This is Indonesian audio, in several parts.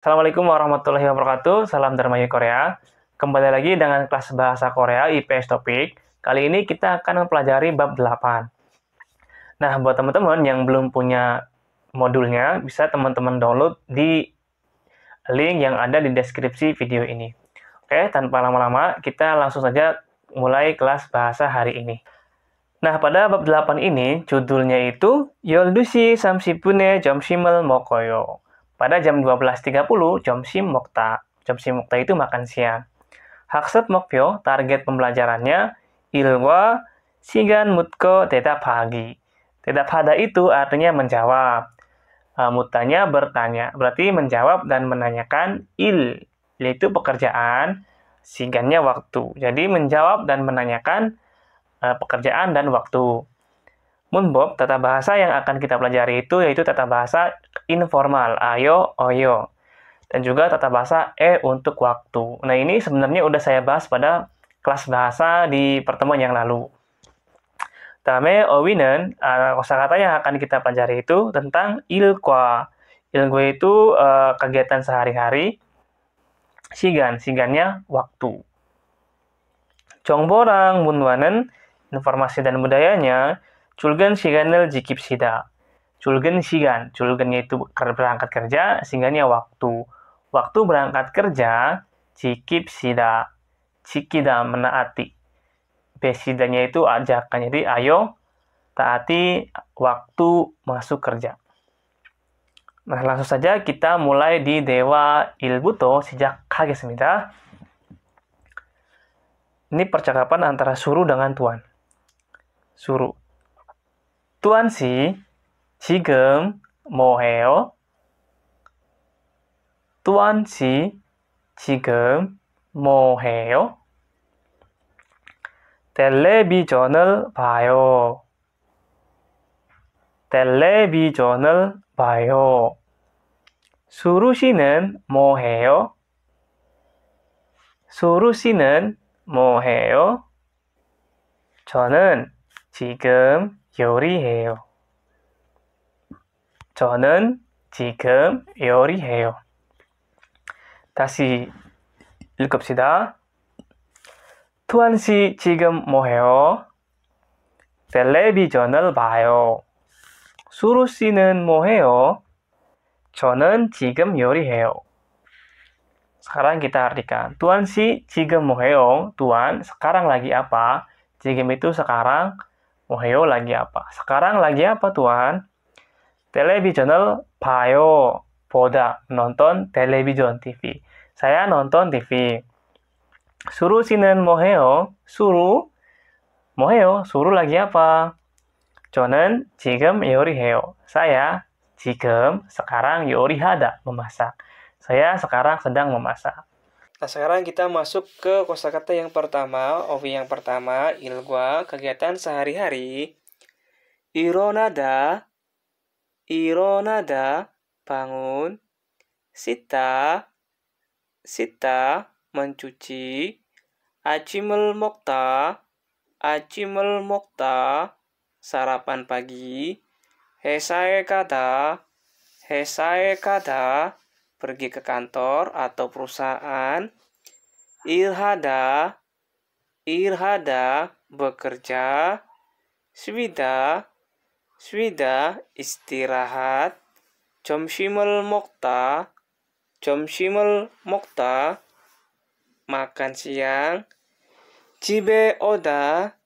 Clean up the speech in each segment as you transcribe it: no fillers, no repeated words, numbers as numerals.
Assalamualaikum warahmatullahi wabarakatuh. Salam Dharma Korea. Kembali lagi dengan kelas bahasa Korea IPS Topik. Kali ini kita akan mempelajari bab 8. Nah, buat teman-teman yang belum punya modulnya, bisa teman-teman download di link yang ada di deskripsi video ini. Oke, tanpa lama-lama, kita langsung saja mulai kelas bahasa hari ini. Nah, pada bab 8 ini, judulnya itu Yoldushi Samshipune Jomshim을 Mokoyo. Pada jam 12.30, Jomshim Mokta. Jomshim Mokta itu makan siang. Hakset Mokpyo, target pembelajarannya, Ilwa Sigan Mutko Tetap Pagi. Tetap pada itu artinya menjawab. Mutanya bertanya, berarti menjawab dan menanyakan yaitu pekerjaan, sigannya waktu. Jadi menjawab dan menanyakan pekerjaan dan waktu. Munbob, tata bahasa yang akan kita pelajari itu yaitu tata bahasa informal, ayo, oyo. Dan juga tata bahasa untuk waktu. Nah, ini sebenarnya udah saya bahas pada kelas bahasa di pertemuan yang lalu. Tame owinen, kosakata yang akan kita pelajari itu tentang ilkwa. Ilkwa itu kegiatan sehari-hari. Sigannya waktu. 정보랑 문화는 informasi dan budayanya 출근 시간을 지킵시다. 출근 시간, 출근nya itu berangkat kerja, singanya waktu. Waktu berangkat kerja, 지킵시다. 지키다 menaati. Besidanya itu ajakan. Jadi ayo taati waktu masuk kerja. Nah, langsung saja kita mulai di Dewa Ilbuto 시작하겠습니다. Ini percakapan antara Suru dengan Tuan. Suru. Tuan 씨, 지금 뭐 해요? tuan 씨, 지금 뭐 해요? 텔레비전을 봐요. 텔레비전을 봐요. 수루 씨는 뭐 해요? 수루 씨는 뭐 해요? 저는 지금 요리해요. 저는 지금 요리해요. 다시 읽읍시다. 투안 씨 지금 뭐 해요? 텔레비전을 봐요. 수루 씨는 뭐 해요? 저는 지금 요리해요. Sekarang kita artikan. Tuan si 지금 뭐 해요? Tuan, sekarang lagi apa? 지금 itu sekarang. 뭐 해요 lagi apa? Sekarang lagi apa, Tuan? 텔레비전을 봐요. 보다, nonton television TV. Saya nonton TV. 수루 씨는 뭐 해요? 수루? 뭐 해요? 수루 lagi apa? 저는 지금 요리해요. Saya 지금 sekarang 요리하다, memasak. Saya sekarang sedang memasak. Nah, sekarang kita masuk ke kosakata yang pertama, ovi yang pertama, ilgwa, kegiatan sehari-hari. Ironada, bangun. Sita, mencuci. Acimel mokta, sarapan pagi. Hesae kada, pergi ke kantor atau perusahaan. Irhada, bekerja. Swida, istirahat. Jomshimel mokta, makan siang. Jibe oda,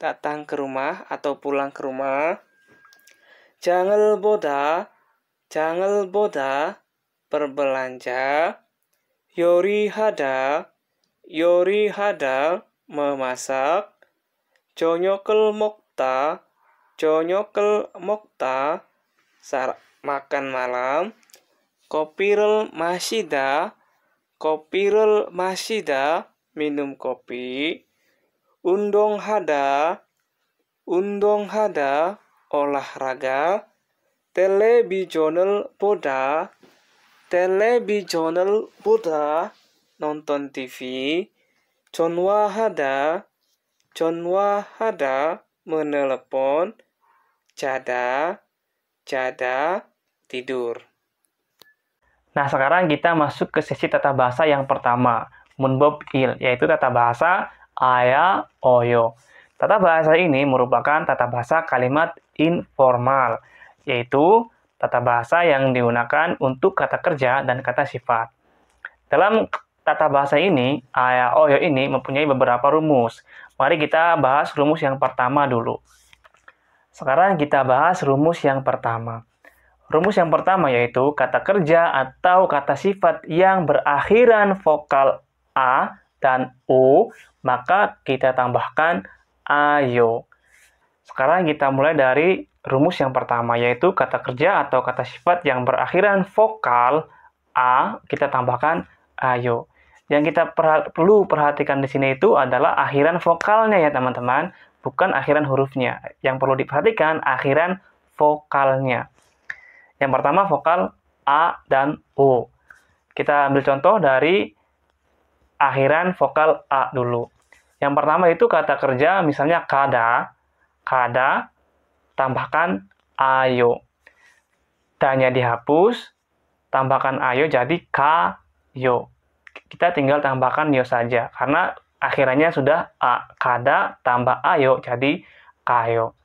datang ke rumah atau pulang ke rumah. Jangal boda, berbelanja. Yorihada, memasak. Jonyokel mokta, makan malam. Kopirel masida, minum kopi. Undong hada, olahraga. Televisional boda, nonton TV. Jonwa hada, menelepon. Jada, tidur. Nah, sekarang kita masuk ke sesi tata bahasa yang pertama, munbob il, yaitu tata bahasa aya, oyo. Tata bahasa ini merupakan tata bahasa kalimat informal, yaitu tata bahasa yang digunakan untuk kata kerja dan kata sifat. Dalam tata bahasa ini, aya, oyo ini mempunyai beberapa rumus. Mari kita bahas rumus yang pertama dulu. Sekarang kita bahas rumus yang pertama. Rumus yang pertama yaitu kata kerja atau kata sifat yang berakhiran vokal A dan O, maka kita tambahkan ayo. Sekarang kita mulai dari rumus yang pertama, yaitu kata kerja atau kata sifat yang berakhiran vokal A, kita tambahkan ayo. Yang kita perlu perhatikan di sini itu adalah akhiran vokalnya ya teman-teman, bukan akhiran hurufnya. Yang perlu diperhatikan akhiran vokalnya. Yang pertama vokal A dan O. Kita ambil contoh dari akhiran vokal A dulu. Yang pertama itu kata kerja misalnya kada, tambahkan ayo. Da-nya dihapus, tambahkan ayo jadi kayo. Kita tinggal tambahkan yo saja, karena akhirannya sudah A. Kada tambah ayo jadi kayo.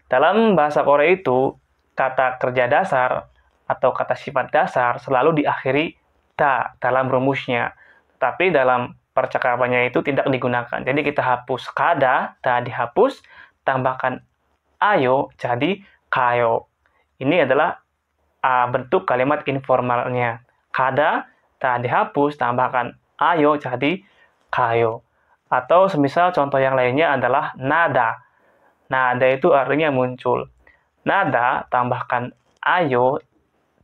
Dalam bahasa Korea itu, kata kerja dasar atau kata sifat dasar selalu diakhiri da dalam rumusnya. Tapi dalam percakapannya itu tidak digunakan. Jadi kita hapus kada, da dihapus, tambahkan ayo jadi kayo. Ini adalah bentuk kalimat informalnya. Kada, da dihapus, tambahkan ayo jadi kayo. Atau semisal contoh yang lainnya adalah nada. Nada itu artinya muncul. Nada, tambahkan ayo,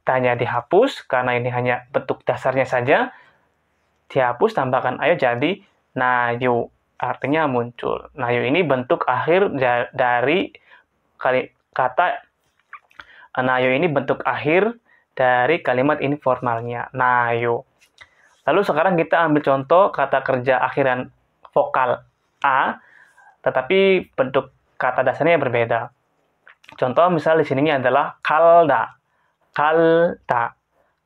tanya dihapus, karena ini hanya bentuk dasarnya saja. Dihapus, tambahkan ayo, jadi nayo, artinya muncul. Nayo ini bentuk akhir dari kata nayo ini bentuk akhir dari kalimat informalnya, nayo. Lalu sekarang kita ambil contoh kata kerja akhiran vokal A, tetapi bentuk kata dasarnya berbeda. Contoh misal di sininya adalah kalda. Kalda.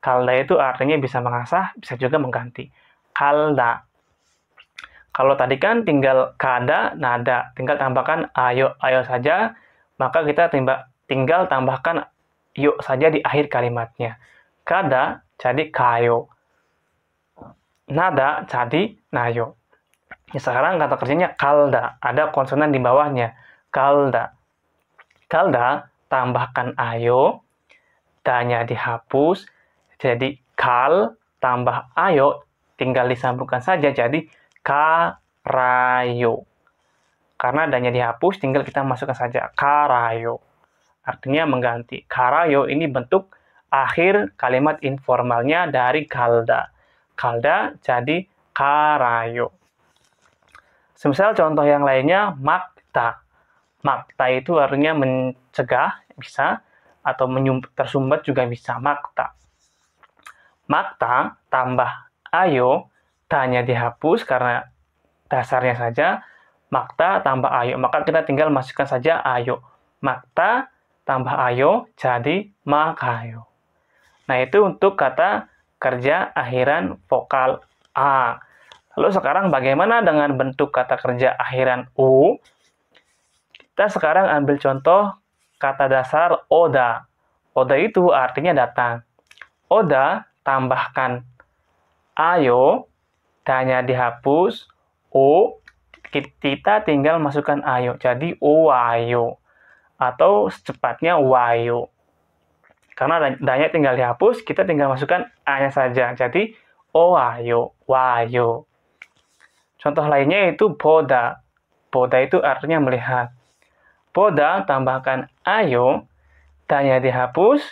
Kalda itu artinya bisa mengasah, bisa juga mengganti. Kalda. Kalau tadi kan tinggal kada, nada, tinggal tambahkan ayo, ayo saja, maka kita tinggal tambahkan yuk saja di akhir kalimatnya. Kada jadi kayo. Nada jadi nayo. Ya, sekarang kata kerjanya kalda, ada konsonan di bawahnya. Kalda. Kalda, tambahkan ayo, da-nya dihapus, jadi kal, tambah ayo, tinggal disambungkan saja, jadi karayo. Karena da-nya dihapus, tinggal kita masukkan saja, karayo. Artinya mengganti. Karayo ini bentuk akhir kalimat informalnya dari kalda. Kalda jadi karayo. Semisal contoh yang lainnya, makta. Makta itu artinya mencegah, bisa, atau tersumbat juga bisa, makta. Makta tambah ayo, tanya dihapus karena dasarnya saja, makta tambah ayo. Maka kita tinggal masukkan saja ayo. Makta tambah ayo, jadi makayo. Nah, itu untuk kata kerja akhiran vokal A. Lalu sekarang bagaimana dengan bentuk kata kerja akhiran U? Kita sekarang ambil contoh kata dasar oda. Oda itu artinya datang. Oda tambahkan ayo, tanya dihapus, o, kita tinggal masukkan ayo. Jadi oayo. Atau secepatnya wayo. Karena danya tinggal dihapus, kita tinggal masukkan a-nya saja. Jadi oayo, wayo. Contoh lainnya itu boda. Boda itu artinya melihat. Boda tambahkan ayo, tanya dihapus,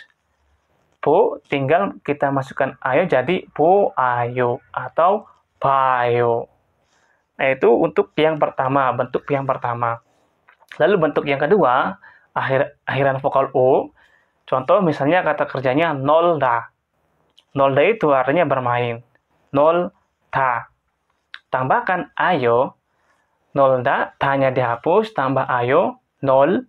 po tinggal kita masukkan ayo jadi po ayo atau bayo. Nah, itu untuk yang pertama, bentuk yang pertama. Lalu bentuk yang kedua, akhiran vokal O. Contoh misalnya kata kerjanya nolda. Nolda itu artinya bermain. Nolda. Tambahkan ayo, nolda, tanya dihapus, tambah ayo, nol.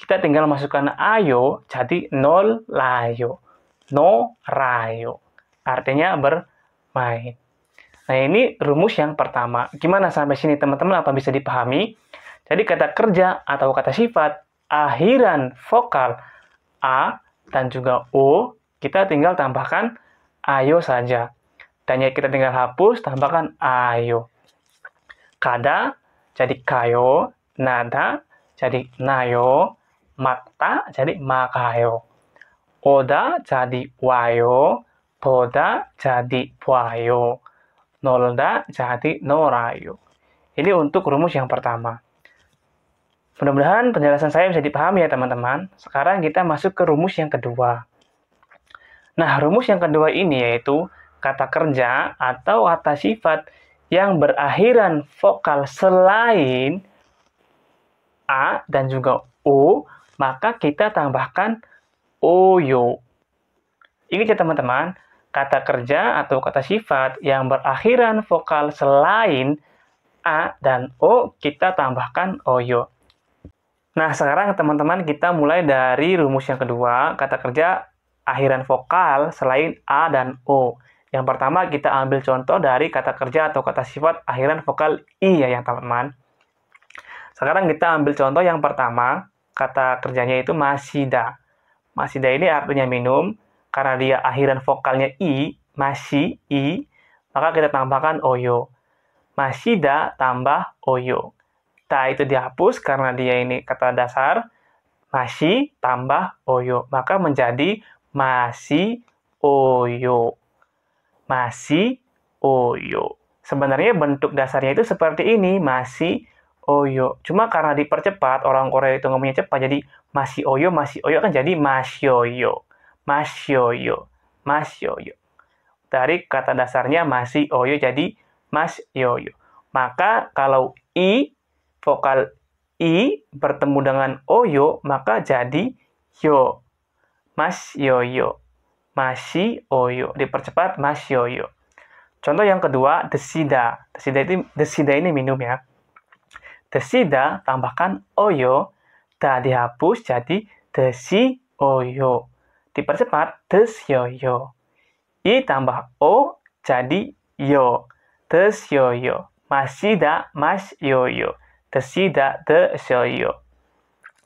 Kita tinggal masukkan ayo, jadi nol layo. norayo. Artinya bermain. Nah, ini rumus yang pertama. Gimana sampai sini teman-teman? Apa bisa dipahami? Jadi kata kerja atau kata sifat akhiran vokal A dan juga O, kita tinggal tambahkan ayo saja. Dan ya kita tinggal hapus, tambahkan ayo. Kada jadi kayo, nada jadi nayo, mata jadi makayo. Oda jadi wayo, boda jadi puayo, nolda jadi norayo. Ini untuk rumus yang pertama. Mudah-mudahan penjelasan saya bisa dipahami ya teman-teman. Sekarang kita masuk ke rumus yang kedua. Nah, rumus yang kedua ini yaitu kata kerja atau kata sifat yang berakhiran vokal selain A dan juga O, maka kita tambahkan oyo. Ingat ya teman-teman, kata kerja atau kata sifat yang berakhiran vokal selain A dan O, kita tambahkan oyo. Nah, sekarang teman-teman kita mulai dari rumus yang kedua, kata kerja akhiran vokal selain A dan O. Yang pertama kita ambil contoh dari kata kerja atau kata sifat akhiran vokal I ya teman-teman. Sekarang kita ambil contoh yang pertama, kata kerjanya itu masida. Masida ini artinya minum, karena dia akhiran vokalnya I, masi, I, maka kita tambahkan oyo. Masida tambah oyo. Ta itu dihapus karena dia ini kata dasar, masi tambah oyo. Maka menjadi masi oyo. Masi oyo. Sebenarnya bentuk dasarnya itu seperti ini, masi oyo. Cuma karena dipercepat, orang Korea itu ngomongnya cepat, jadi masi oyo kan jadi masyoyo. Masyoyo. Masyoyo. Dari kata dasarnya masi oyo jadi masyoyo. Maka kalau I, vokal I bertemu dengan oyo, maka jadi yo. Masyoyo. Masi oyo. Dipercepat masyoyo. Contoh yang kedua, desida. Desida ini minum ya. Desida tambahkan oyo, da dihapus jadi desi oyo. Dipercepat desyoyo. I tambah o jadi yo. Desyoyo. Masida masyoyo. Desida desyoyo.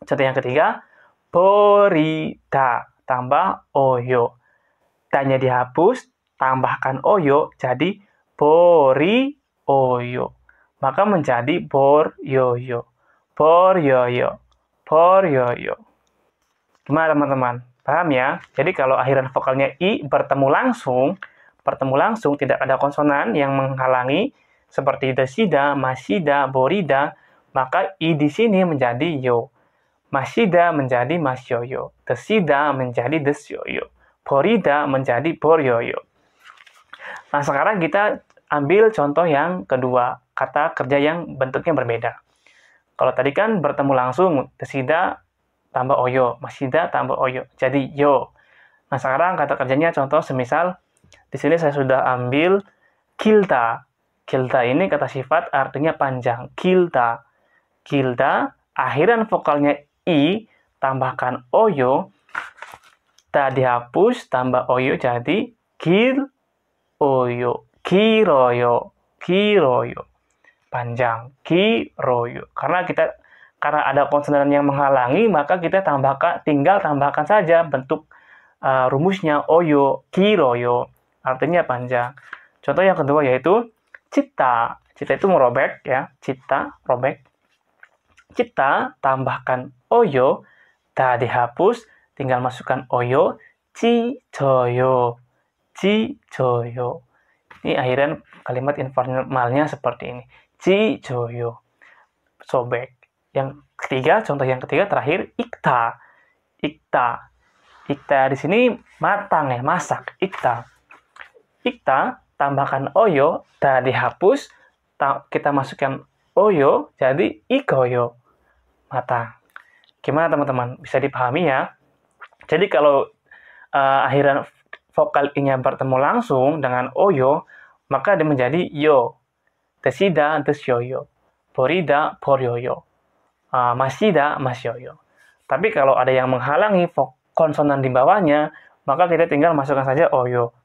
Contoh yang ketiga, borida tambah oyo. Tanya dihapus, tambahkan oyo, jadi bori oyo. Maka menjadi boryoyo. Boryoyo. Boryoyo. Gimana teman-teman? Paham ya? Jadi kalau akhiran vokalnya I bertemu langsung tidak ada konsonan yang menghalangi seperti desida, masida, borida, maka I di sini menjadi yo. Masida menjadi masyoyo. Desida menjadi desyoyo. Borida menjadi boryoyo. Nah, sekarang kita ambil contoh yang kedua, kata kerja yang bentuknya berbeda. Kalau tadi kan bertemu langsung, desida tambah oyo, masida tambah oyo, jadi yo. Nah, sekarang kata kerjanya contoh semisal, di sini saya sudah ambil kilta. Kilta ini kata sifat artinya panjang. Kilta. Kilta, akhiran vokalnya I, tambahkan oyo, ta dihapus, tambah oyo jadi kil oyo. Kiroyo. Kiroyo. Panjang. Kiroyo. Karena ada konsonan yang menghalangi, maka kita tinggal tambahkan saja bentuk rumusnya oyo, kiroyo. Artinya panjang. Contoh yang kedua yaitu cita. Cita itu merobek ya. Cita, robek. Cita, tambahkan oyo, ta dihapus, tinggal masukkan oyo, cijoyo. Cijoyo. Ini akhiran kalimat informalnya seperti ini. Cijoyo. Sobek. Yang ketiga, contoh yang ketiga terakhir, ikta. Ikta. Ikta di sini matang ya, masak. Ikta. Ikta, tambahkan oyo, ta dihapus, kita masukkan oyo, jadi ikoyo. Matang. Gimana teman-teman? Bisa dipahami ya? Jadi kalau akhiran vokal I-nya bertemu langsung dengan oyo, maka dia menjadi yo. Desida, desyoyo. Borida, boryoyo. Masida, masyoyo. Tapi kalau ada yang menghalangi konsonan di bawahnya, maka kita tinggal masukkan saja oyo.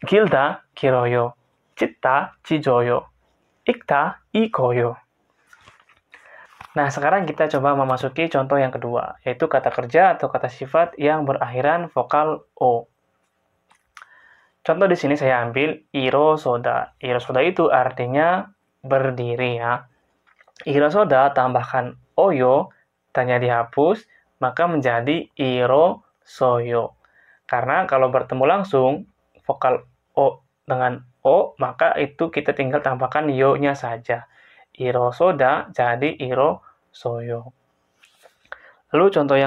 Gilda, kiroyo. Citta, cijoyo. Ikta, ikoyo. Nah, sekarang kita coba memasuki contoh yang kedua, yaitu kata kerja atau kata sifat yang berakhiran vokal O. Contoh di sini saya ambil irosoda. Irosoda itu artinya berdiri ya. Irosoda tambahkan oyo, tanya dihapus, maka menjadi irosoyo. Karena kalau bertemu langsung, vokal O dengan O, maka itu kita tinggal tambahkan yo-nya saja. Irosoda jadi irosoyo. Lalu contoh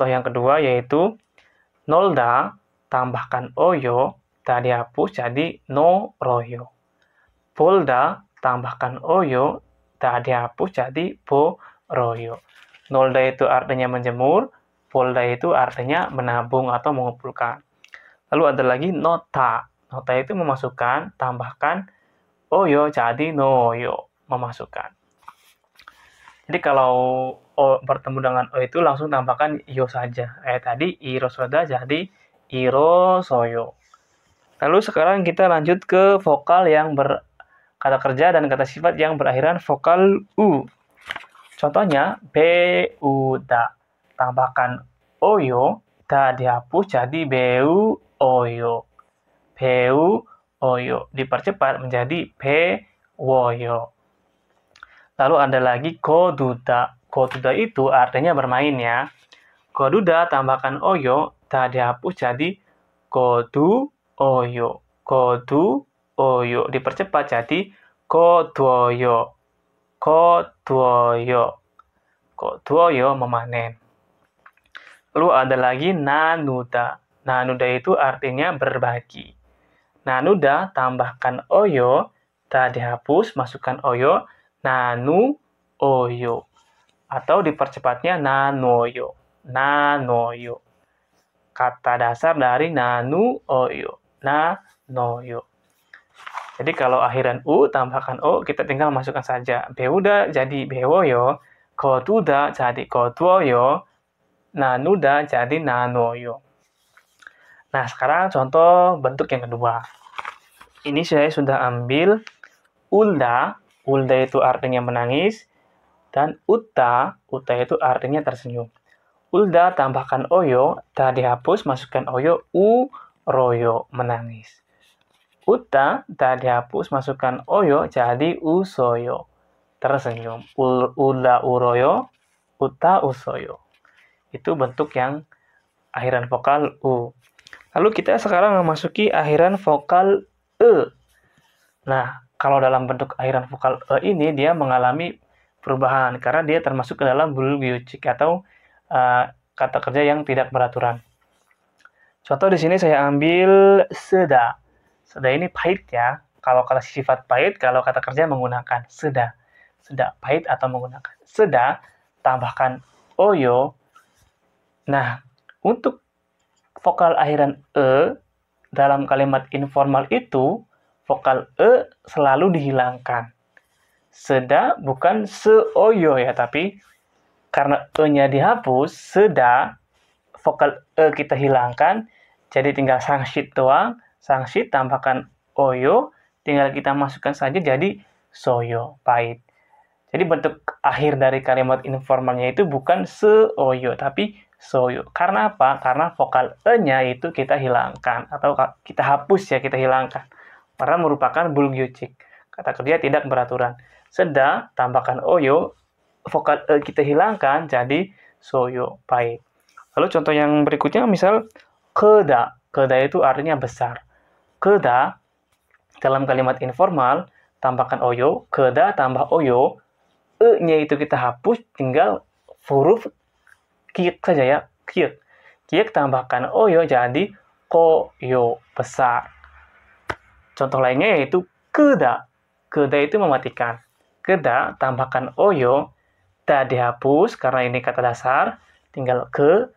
yang kedua yaitu nolda tambahkan oyo, tak dihapus jadi noroyo. Polda tambahkan oyo, tak dihapus jadi poroyo. Nolda itu artinya menjemur, polda itu artinya menabung atau mengumpulkan. Lalu ada lagi nota. Nota itu memasukkan, tambahkan oyo jadi noyo, memasukkan. Jadi kalau O bertemu dengan O itu langsung tambahkan yo saja. Tadi irosoda jadi irosoyo. Lalu sekarang kita lanjut ke vokal yang kata kerja dan kata sifat yang berakhiran vokal U. Contohnya, beuda. Tambahkan oyo, da dihapus jadi beu oyo. Beu oyo. Dipercepat menjadi bewoyo. Lalu ada lagi koduda. Koduda itu artinya bermain ya. Koduda tambahkan oyo, da dihapus jadi kodu oyo. Kodu oyo. Dipercepat jadi koduoyo. Koduoyo. Koduoyo memanen. Lalu ada lagi nanuda. Nanuda itu artinya berbagi. Nanuda tambahkan oyo, da dihapus, masukkan oyo, nanu oyo. Atau dipercepatnya nanoyo. Nanoyo. Kata dasar dari nanu oyo. Nanoyo. Jadi kalau akhiran U tambahkan O, kita tinggal masukkan saja. Beuda jadi bewoyo, koduda jadi koduoyo, nanuda jadi nanoyo. Nah, sekarang contoh bentuk yang kedua. Ini saya sudah ambil ulda. Ulda itu artinya menangis. Dan uta itu artinya tersenyum. Ulda tambahkan oyo, da dihapus, masukkan oyo, uroyo, menangis. Uta, da dihapus, masukkan oyo, jadi usoyo, tersenyum. Ulda uroyo, uta usoyo. Itu bentuk yang akhiran vokal U. Lalu kita sekarang memasuki akhiran vokal E. Nah, kalau dalam bentuk akhiran vokal E ini, dia mengalami perubahan karena dia termasuk ke dalam bulgyuchik atau kata kerja yang tidak beraturan. Contoh di sini saya ambil seda. Seda ini pahit ya. Kalau kata sifat pahit, kalau kata kerja menggunakan seda. Seda pahit atau menggunakan seda, tambahkan oyo. Nah, untuk vokal akhiran E dalam kalimat informal itu, vokal E selalu dihilangkan. Seda bukan seoyo ya, tapi karena E-nya dihapus, seda, vokal E kita hilangkan, jadi tinggal sangsit doang. Sangsit tambahkan oyo, tinggal kita masukkan saja jadi soyo, pahit. Jadi bentuk akhir dari kalimat informalnya itu bukan seoyo, tapi soyo. Karena apa? Karena vokal E-nya itu kita hilangkan, atau kita hapus ya, kita hilangkan. Karena merupakan bulgyuchik. Kata kerja tidak beraturan. Seda, tambahkan oyo, vokal E kita hilangkan, jadi soyo, pahit. Lalu contoh yang berikutnya, misal keda. Keda itu artinya besar. Keda, dalam kalimat informal, tambahkan oyo, keda tambah oyo, E-nya itu kita hapus, tinggal huruf kiek saja ya, kiek. Kiek tambahkan oyo, jadi koyo, besar. Contoh lainnya yaitu keda. Keda itu mematikan. Keda, tambahkan oyo, da dihapus karena ini kata dasar, tinggal ke,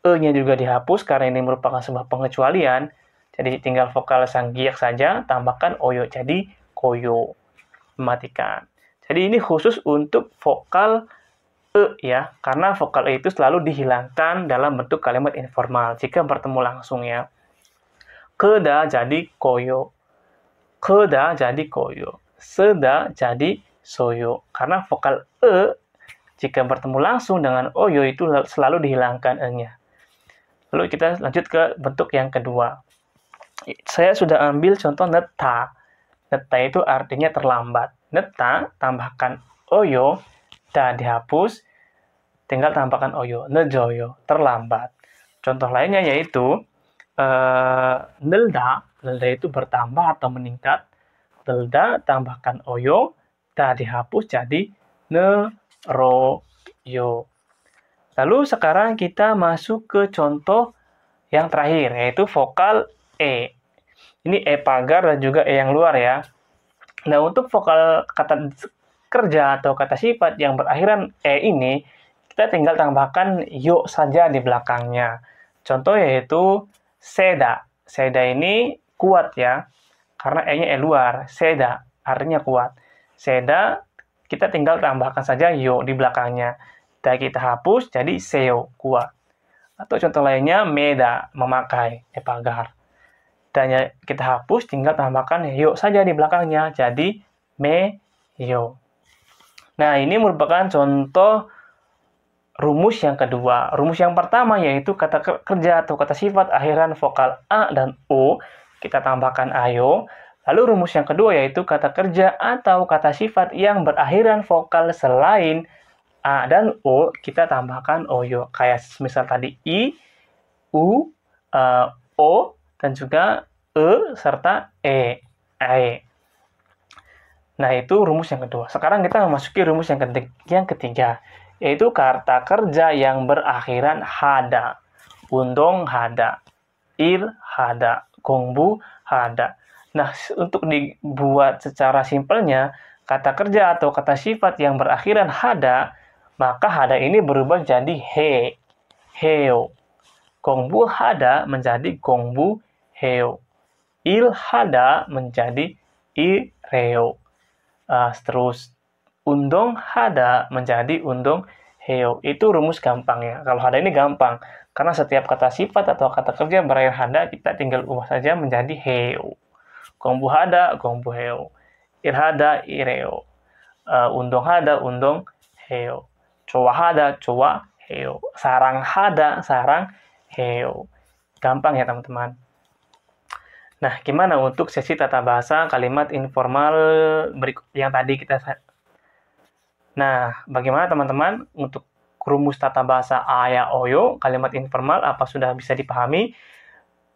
E-nya juga dihapus karena ini merupakan sebuah pengecualian, jadi tinggal vokal sang giyak saja, tambahkan oyo, jadi koyo, mematikan. Jadi ini khusus untuk vokal ya, karena vokal E itu selalu dihilangkan dalam bentuk kalimat informal jika bertemu langsung ya. Keda jadi koyo, keda jadi koyo, seda jadi soyo. Karena vokal E jika bertemu langsung dengan oyo itu selalu dihilangkan E-nya. Lalu kita lanjut ke bentuk yang kedua. Saya sudah ambil contoh neta. Neta itu artinya terlambat. Neta tambahkan oyo, dan dihapus, tinggal tambahkan oyo. Nejoyo, terlambat. Contoh lainnya yaitu nelda. Nelda itu bertambah atau meningkat. Nelda tambahkan oyo, dan dihapus jadi neroyo. Lalu sekarang kita masuk ke contoh yang terakhir, yaitu vokal E. Ini E pagar dan juga E yang luar ya. Nah, untuk vokal kata kerja atau kata sifat yang berakhiran E ini, kita tinggal tambahkan yo saja di belakangnya. Contoh yaitu seda. Seda ini kuat ya, karena E-nya E luar. Seda artinya kuat. Seda, kita tinggal tambahkan saja yo di belakangnya. Dan kita hapus jadi seo, kuat. Atau contoh lainnya meda, memakai, E pagar. Dan kita hapus, tinggal tambahkan yo saja di belakangnya, jadi me-yo. Nah, ini merupakan contoh rumus yang kedua. Rumus yang pertama yaitu kata kerja atau kata sifat akhiran vokal A dan O, kita tambahkan ayo. Lalu rumus yang kedua yaitu kata kerja atau kata sifat yang berakhiran vokal selain A dan O, kita tambahkan oyo. Kayak misal tadi I, U, O, dan juga E serta E. Nah, itu rumus yang kedua. Sekarang kita memasuki rumus yang ketiga, yaitu kata kerja yang berakhiran hada. Undong hada, il hada, gongbu hada. Nah, untuk dibuat secara simpelnya, kata kerja atau kata sifat yang berakhiran hada, maka hada ini berubah jadi he, heo. Gongbu hada menjadi gongbu heo. Il hada menjadi ireo. Terus undong hada menjadi undong heo. Itu rumus gampang ya. Kalau hada ini gampang, karena setiap kata sifat atau kata kerja berakhir hada, kita tinggal ubah saja menjadi heo. Gongbu hada, gongbu heo. Il hada, ireo. Undong hada, undong heo. Cowa hada, cowa heo. Sarang hada, sarang heo. Gampang ya teman-teman. Nah, gimana untuk sesi tata bahasa kalimat informal berikut yang tadi kita... Nah, bagaimana teman-teman untuk rumus tata bahasa aya oyo, kalimat informal, apa sudah bisa dipahami?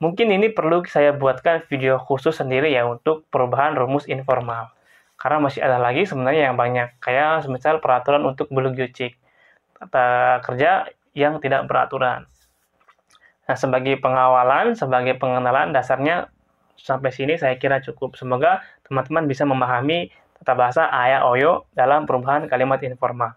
Mungkin ini perlu saya buatkan video khusus sendiri ya untuk perubahan rumus informal. Karena masih ada lagi sebenarnya yang banyak. Kayak misal peraturan untuk beluk yucik. Kata kerja yang tidak beraturan. Nah, sebagai pengawalan, sebagai pengenalan dasarnya, sampai sini saya kira cukup. Semoga teman-teman bisa memahami tata bahasa aya oyo dalam perubahan kalimat informal.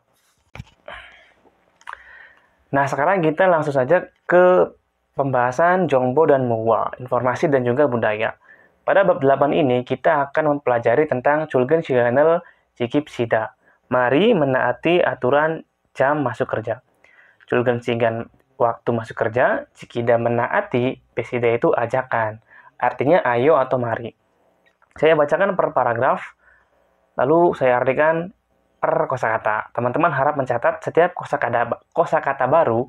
Nah, sekarang kita langsung saja ke pembahasan jongbo dan muwa, informasi dan juga budaya. Pada bab 8 ini kita akan mempelajari tentang Chulgen Shiganel Jikip Sida. Mari menaati aturan jam masuk kerja. Chulgen Shigan waktu masuk kerja, jikida menaati, pesida itu ajakan. Artinya ayo atau mari. Saya bacakan per paragraf, lalu saya artikan per kosakata. Teman-teman harap mencatat setiap kosakata baru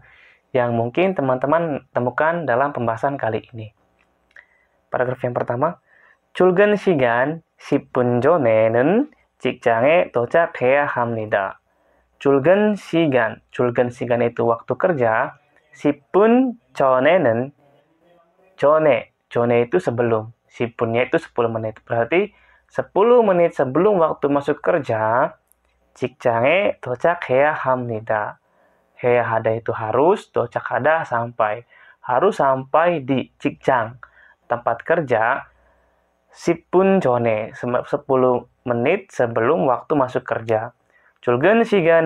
yang mungkin teman-teman temukan dalam pembahasan kali ini. Paragraf yang pertama, 출근 시간 10분 전에는 직장에 도착해야 합니다. 출근 시간 itu waktu kerja. 10분 전에는 전에 itu sebelum, 10분nya itu 10 menit. Berarti 10 menit sebelum waktu masuk kerja, 직장에 도착해야 합니다. 해야 하다 itu harus, 도착하다 sampai. Harus sampai di 직장, tempat kerja, 10분 전에, 10 menit sebelum waktu masuk kerja. 출근 시간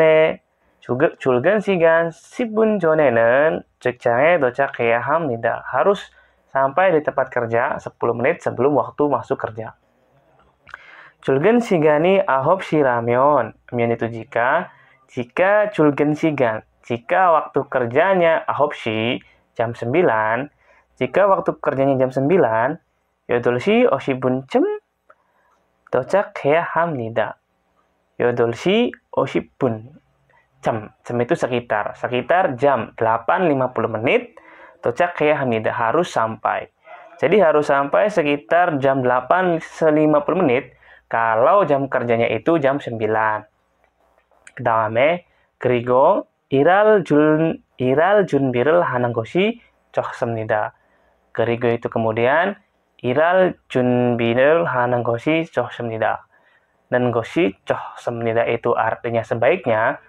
10분 전에는 직장에 도착해야 합니다. Harus sampai di tempat kerja 10 menit sebelum waktu masuk kerja. 출근 시간이 9시라면, 면 itu jika, Jika julgen sigan, jika waktu kerjanya 9시 jam 9, jika waktu kerjanya jam 9, 8시 50분쯤 도착해야 합니다. 8시 50분. Jam itu sekitar jam 8.50 menit 도착해야 합니다. Harus sampai. Jadi harus sampai sekitar jam 8.50 menit kalau jam kerjanya itu jam 9. 그다음에 그리고 일할 준비를 하는 것이 좋습니다. 그리고 itu kemudian 일할 준비를 하는 것이 좋습니다. Dan 것이 좋습니다 itu artinya sebaiknya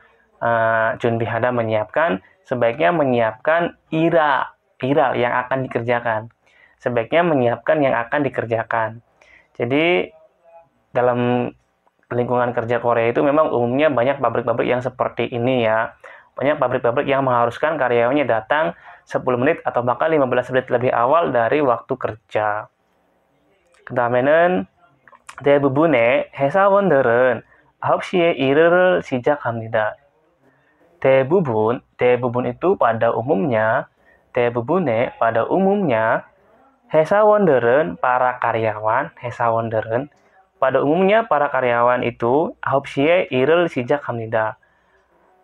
준비하다 menyiapkan, sebaiknya menyiapkan iral yang akan dikerjakan. Sebaiknya menyiapkan yang akan dikerjakan. Jadi dalam lingkungan kerja Korea itu memang umumnya banyak pabrik-pabrik yang seperti ini ya. Banyak pabrik-pabrik yang mengharuskan karyawannya datang 10 menit atau bahkan 15 menit lebih awal dari waktu kerja. 그다음에는 대부분의 회사원들은 9시에 일을 시작합니다. 대부분 itu pada umumnya, 대부분의 pada umumnya, 회사원들은 para karyawan, 회사원들은 pada umumnya para karyawan itu 9시에 일을 시작합니다.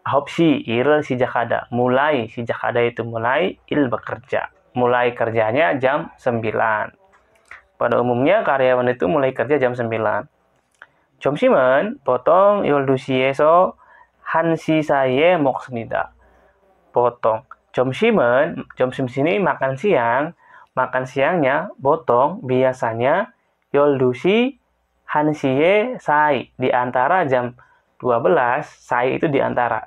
9시 일을 시작하다. mulai 시작하다 itu mulai, 일 bekerja. Mulai kerjanya jam 9. Pada umumnya karyawan itu mulai kerja jam 9. 점심은 보통 12시에서 1시 사이에 먹습니다. 보통 점심 sini makan siang. Makan siangnya 보통 biasanya 12시 1시에 사이 di antara jam 12, sayi itu di antara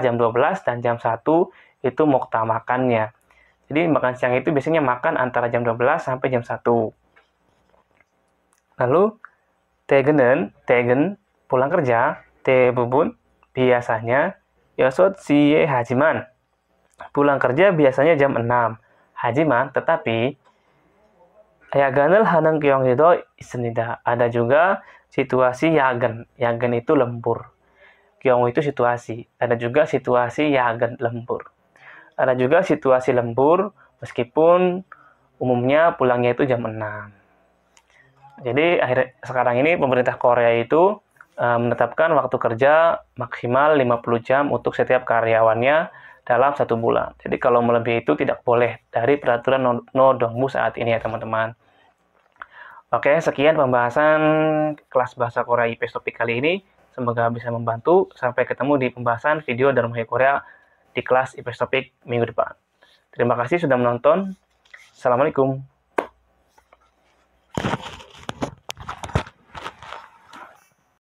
jam 12 dan jam 1 itu mokta makannya. Jadi makan siang itu biasanya makan antara jam 12 sampai jam 1. Lalu 퇴근 pulang kerja, 대부분 biasanya 6시에 하지만 pulang kerja biasanya jam 6. 하지만 tetapi 야근을 하는 경우도 있습니다. Ada juga situasi yagen. Yagen itu lembur. Kyong itu situasi. Ada juga situasi yagen lembur. Ada juga situasi lembur meskipun umumnya pulangnya itu jam 6. Jadi sekarang ini pemerintah Korea itu menetapkan waktu kerja maksimal 50 jam untuk setiap karyawannya dalam 1 bulan. Jadi kalau melebihi itu tidak boleh dari peraturan Nodongmu saat ini ya teman-teman. Oke, sekian pembahasan kelas bahasa Korea IPS Topik kali ini. Semoga bisa membantu. Sampai ketemu di pembahasan video Darmahaya Korea di kelas IPS Topik minggu depan. Terima kasih sudah menonton. Assalamualaikum.